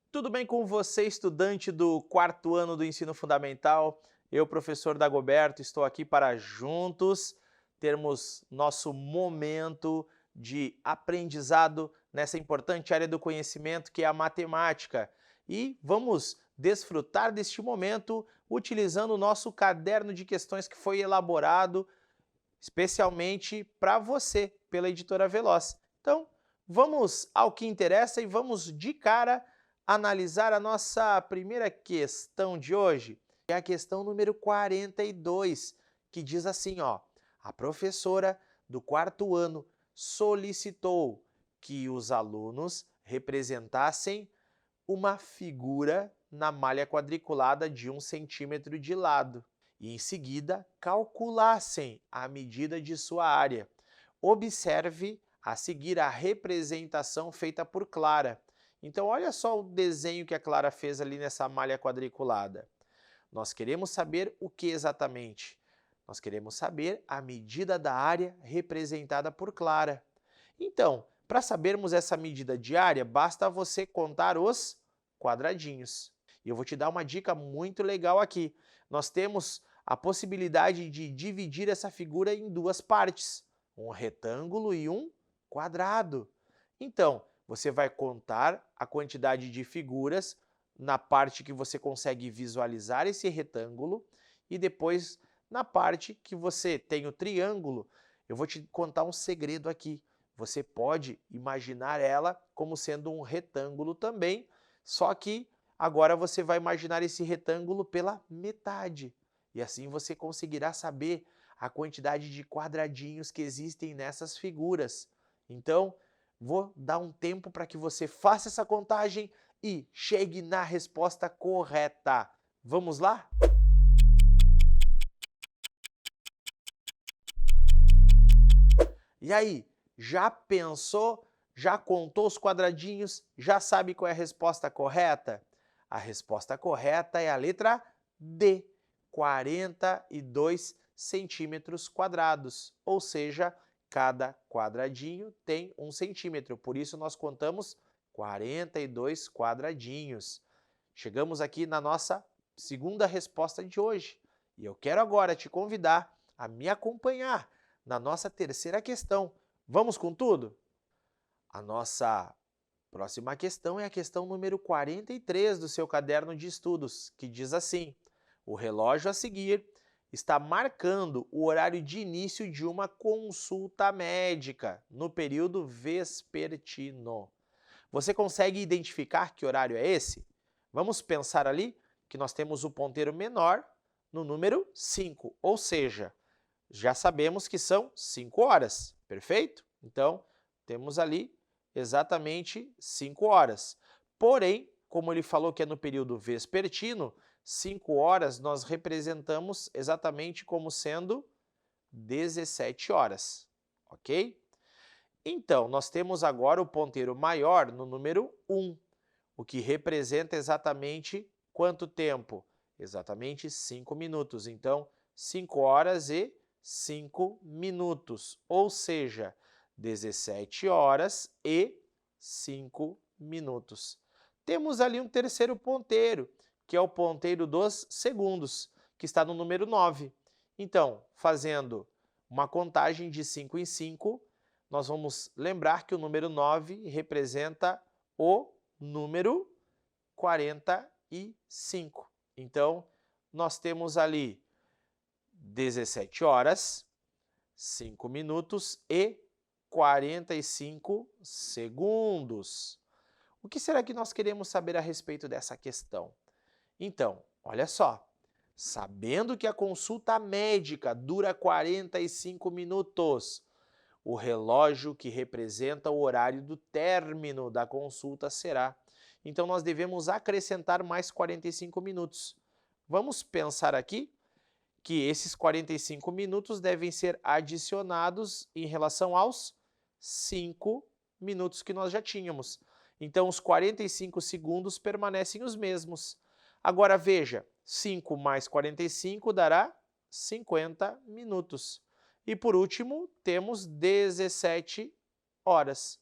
Tudo bem com você, estudante do quarto ano do ensino fundamental? Eu, professor Dagoberto, estou aqui para juntos termos nosso momento de aprendizado nessa importante área do conhecimento que é a matemática. E vamos desfrutar deste momento utilizando o nosso caderno de questões que foi elaborado especialmente para você, pela Editora Veloz. Então, vamos ao que interessa e vamos de cara analisar a nossa primeira questão de hoje, que é a questão número 42, que diz assim, ó: a professora do quarto ano solicitou que os alunos representassem uma figura na malha quadriculada de 1 centímetro de lado e, em seguida, calculassem a medida de sua área. Observe a seguir a representação feita por Clara. Então, olha só o desenho que a Clara fez ali nessa malha quadriculada. Nós queremos saber o que exatamente? Nós queremos saber a medida da área representada por Clara. Então, para sabermos essa medida de área, basta você contar os quadradinhos. E eu vou te dar uma dica muito legal aqui. Nós temos a possibilidade de dividir essa figura em duas partes, um retângulo e um quadrado. Então, você vai contar a quantidade de figuras na parte que você consegue visualizar esse retângulo e depois na parte que você tem o triângulo. Eu vou te contar um segredo aqui. Você pode imaginar ela como sendo um retângulo também, só que agora você vai imaginar esse retângulo pela metade. E assim você conseguirá saber a quantidade de quadradinhos que existem nessas figuras. Então, vou dar um tempo para que você faça essa contagem e chegue na resposta correta. Vamos lá? E aí, já pensou? Já contou os quadradinhos? Já sabe qual é a resposta correta? A resposta correta é a letra D, 42 centímetros quadrados, ou seja, cada quadradinho tem 1 centímetro, por isso nós contamos 42 quadradinhos. Chegamos aqui na nossa segunda resposta de hoje, e eu quero agora te convidar a me acompanhar na nossa terceira questão. Vamos com tudo? A nossa próxima questão é a questão número 43 do seu caderno de estudos, que diz assim: o relógio a seguir está marcando o horário de início de uma consulta médica no período vespertino. Você consegue identificar que horário é esse? Vamos pensar ali que nós temos o ponteiro menor no número 5, ou seja, já sabemos que são 5 horas, perfeito? Então, temos ali exatamente 5 horas. Porém, como ele falou que é no período vespertino, 5 horas nós representamos exatamente como sendo 17 horas, ok? Então, nós temos agora o ponteiro maior no número 1, o que representa exatamente quanto tempo? Exatamente 5 minutos. Então, 5 horas e 5 minutos, ou seja, 17 horas e 5 minutos. Temos ali um terceiro ponteiro, que é o ponteiro dos segundos, que está no número 9. Então, fazendo uma contagem de 5 em 5, nós vamos lembrar que o número 9 representa o número 45. Então, nós temos ali 17 horas, 5 minutos e 45 segundos. O que será que nós queremos saber a respeito dessa questão? Então, olha só, sabendo que a consulta médica dura 45 minutos, o relógio que representa o horário do término da consulta será. Então, nós devemos acrescentar mais 45 minutos. Vamos pensar aqui que esses 45 minutos devem ser adicionados em relação aos 5 minutos que nós já tínhamos. Então, os 45 segundos permanecem os mesmos. Agora, veja, 5 mais 45 dará 50 minutos. E, por último, temos 17 horas.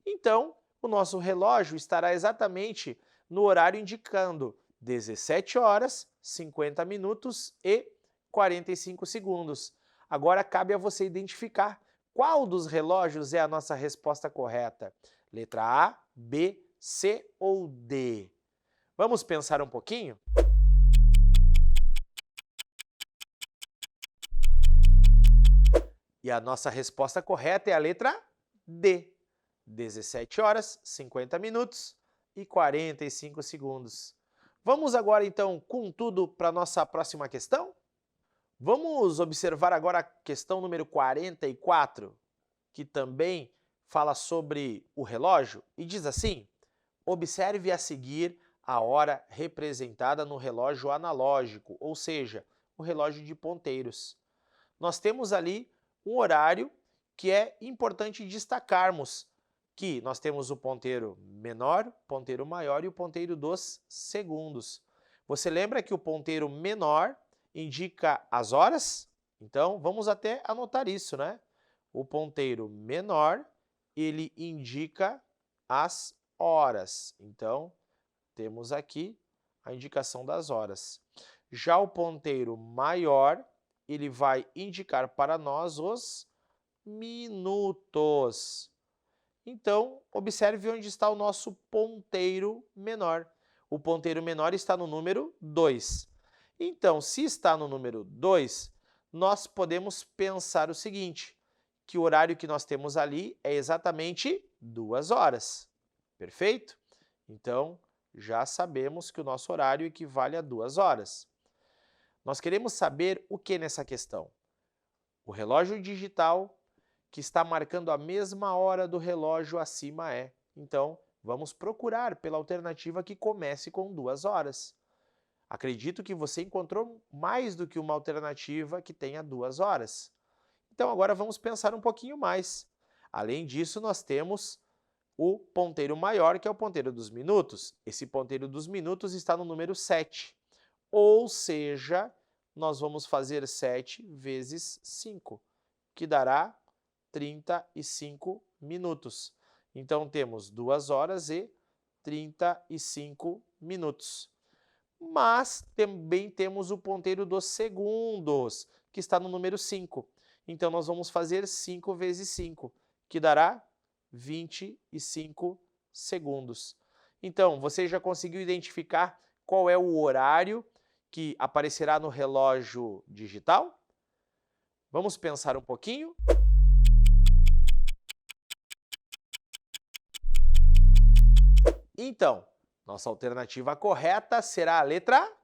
Então, o nosso relógio estará exatamente no horário indicando 17 horas, 50 minutos e 45 segundos. Agora cabe a você identificar qual dos relógios é a nossa resposta correta. Letra A, B, C ou D? Vamos pensar um pouquinho? E a nossa resposta correta é a letra D. 17 horas, 50 minutos e 45 segundos. Vamos agora, então, com tudo para a nossa próxima questão? Vamos observar agora a questão número 44, que também fala sobre o relógio, e diz assim: observe a seguir a hora representada no relógio analógico, ou seja, o relógio de ponteiros. Nós temos ali um horário que é importante destacarmos, que nós temos o ponteiro menor, ponteiro maior e o ponteiro dos segundos. Você lembra que o ponteiro menor indica as horas? Então, vamos até anotar isso, né? O ponteiro menor, ele indica as horas. Então, temos aqui a indicação das horas. Já o ponteiro maior, ele vai indicar para nós os minutos. Então, observe onde está o nosso ponteiro menor. O ponteiro menor está no número 2. Então, se está no número 2, nós podemos pensar o seguinte, que o horário que nós temos ali é exatamente 2 horas. Perfeito? Então, já sabemos que o nosso horário equivale a 2 horas. Nós queremos saber o que nessa questão? O relógio digital que está marcando a mesma hora do relógio acima é. Então, vamos procurar pela alternativa que comece com 2 horas. Acredito que você encontrou mais do que uma alternativa que tenha 2 horas. Então, agora vamos pensar um pouquinho mais. Além disso, nós temos o ponteiro maior, que é o ponteiro dos minutos. Esse ponteiro dos minutos está no número 7. Ou seja, nós vamos fazer 7 vezes 5, que dará 35 minutos. Então, temos 2 horas e 35 minutos. Mas também temos o ponteiro dos segundos, que está no número 5. Então, nós vamos fazer 5 vezes 5, que dará 25 segundos. Então, você já conseguiu identificar qual é o horário que aparecerá no relógio digital? Vamos pensar um pouquinho? Então, nossa alternativa correta será a letra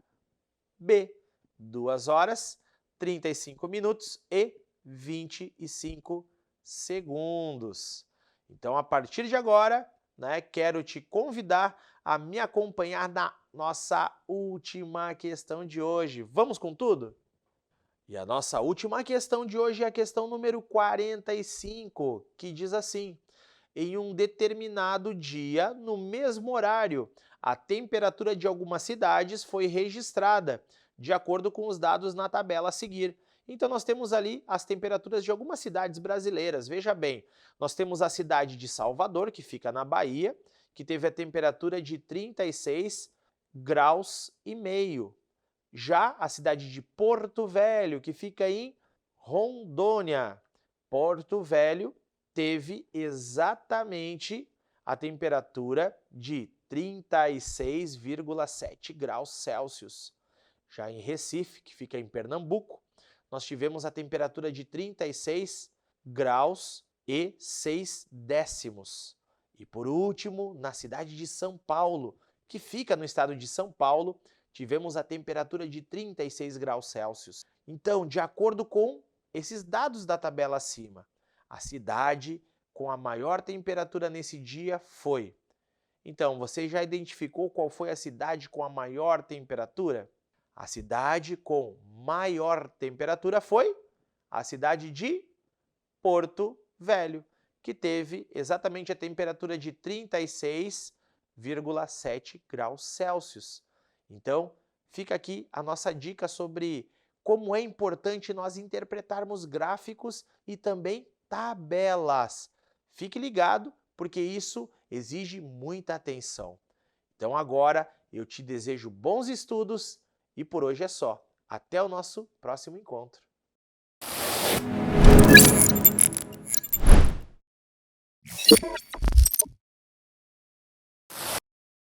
B. 2 horas, 35 minutos e 25 segundos. Então, a partir de agora, quero te convidar a me acompanhar na nossa última questão de hoje. Vamos com tudo? E a nossa última questão de hoje é a questão número 45, que diz assim: em um determinado dia, no mesmo horário, a temperatura de algumas cidades foi registrada, de acordo com os dados na tabela a seguir. Então, nós temos ali as temperaturas de algumas cidades brasileiras. Veja bem, nós temos a cidade de Salvador, que fica na Bahia, que teve a temperatura de 36 graus e meio. Já a cidade de Porto Velho, que fica em Rondônia. Porto Velho teve exatamente a temperatura de 36,7 graus Celsius. Já em Recife, que fica em Pernambuco, nós tivemos a temperatura de 36 graus e 6 décimos. E por último, na cidade de São Paulo, que fica no estado de São Paulo, tivemos a temperatura de 36 graus Celsius. Então, de acordo com esses dados da tabela acima, a cidade com a maior temperatura nesse dia foi. Então, você já identificou qual foi a cidade com a maior temperatura? A cidade com maior temperatura foi a cidade de Porto Velho, que teve exatamente a temperatura de 36,7 graus Celsius. Então, fica aqui a nossa dica sobre como é importante nós interpretarmos gráficos e também tabelas. Fique ligado, porque isso exige muita atenção. Então agora eu te desejo bons estudos e por hoje é só. Até o nosso próximo encontro.